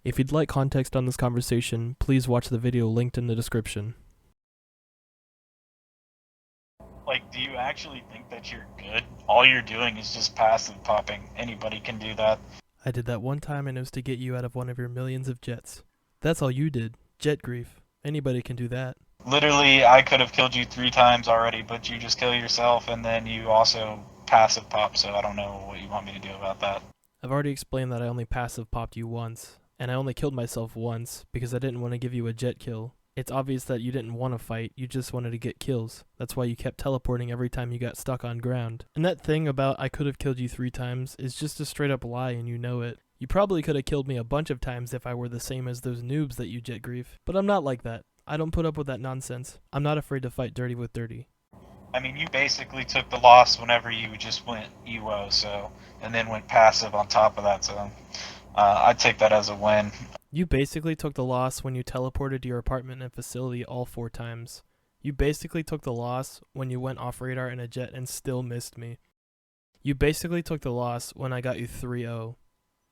If you'd like context on this conversation, please watch the video linked in the description. Like, do you actually think that you're good? All you're doing is just passive popping. Anybody can do that. I did that one time and it was to get you out of one of your millions of jets. That's all you did. Jet grief. Anybody can do that. Literally, I could have killed you 3 times already, but you just kill yourself, and then you also passive pop, so I don't know what you want me to do about that. I've already explained that I only passive popped you once, and I only killed myself once because I didn't want to give you a jet kill. It's obvious that you didn't want to fight, you just wanted to get kills. That's why you kept teleporting every time you got stuck on ground. And that thing about I could have killed you 3 times is just a straight up lie and you know it. You probably could have killed me a bunch of times if I were the same as those noobs that you jet grief. But I'm not like that. I don't put up with that nonsense. I'm not afraid to fight dirty with dirty. I mean, you basically took the loss whenever you just went EWO, so, and then went passive on top of that, so I'd take that as a win. You basically took the loss when you teleported to your apartment and facility all 4 times. You basically took the loss when you went off radar in a jet and still missed me. You basically took the loss when I got you 3-0.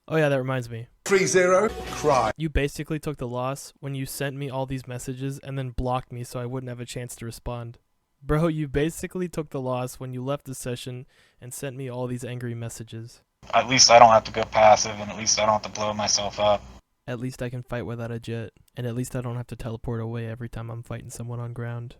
Oh yeah, that reminds me. 3-0, cry. You basically took the loss when you sent me all these messages and then blocked me so I wouldn't have a chance to respond. Bro, you basically took the loss when you left the session and sent me all these angry messages. At least I don't have to go passive, and at least I don't have to blow myself up. At least I can fight without a jet, and at least I don't have to teleport away every time I'm fighting someone on ground.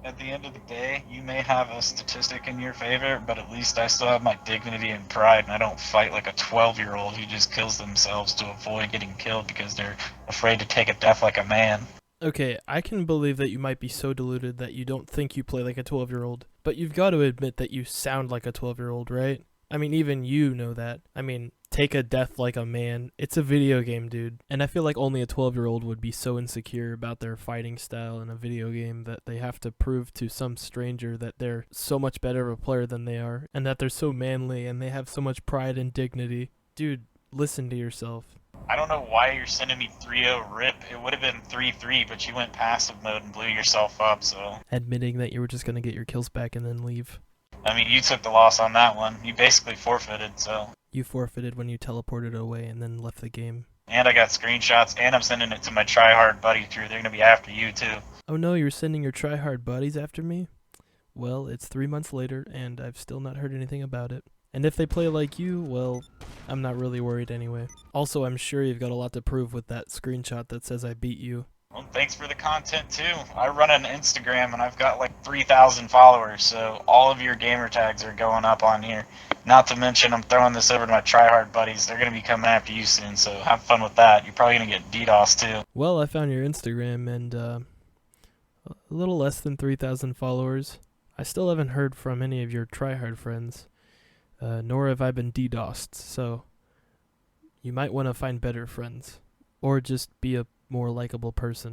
At the end of the day, you may have a statistic in your favor, but at least I still have my dignity and pride, and I don't fight like a 12-year-old who just kills themselves to avoid getting killed because they're afraid to take a death like a man. Okay, I can believe that you might be so deluded that you don't think you play like a 12-year-old, but you've got to admit that you sound like a 12-year-old, right? I mean, even you know that. I mean, take a death like a man. It's a video game, dude. And I feel like only a 12-year-old would be so insecure about their fighting style in a video game that they have to prove to some stranger that they're so much better of a player than they are, and that they're so manly and they have so much pride and dignity. Dude, listen to yourself. I don't know why you're sending me 3-0 rip. It would have been 3-3, but you went passive mode and blew yourself up, so. Admitting that you were just going to get your kills back and then leave. I mean, you took the loss on that one. You basically forfeited, so. You forfeited when you teleported away and then left the game. And I got screenshots, and I'm sending it to my tryhard buddy crew. They're gonna be after you, too. Oh no, you're sending your tryhard buddies after me? Well, it's 3 months later, and I've still not heard anything about it. And if they play like you, well, I'm not really worried anyway. Also, I'm sure you've got a lot to prove with that screenshot that says I beat you. Well, thanks for the content, too. I run an Instagram, and I've got like 3,000 followers, so all of your gamer tags are going up on here. Not to mention, I'm throwing this over to my tryhard buddies. They're going to be coming after you soon, so have fun with that. You're probably going to get DDoS, too. Well, I found your Instagram, and a little less than 3,000 followers. I still haven't heard from any of your tryhard friends, nor have I been DDoSed, so you might want to find better friends, or just be a more likable person.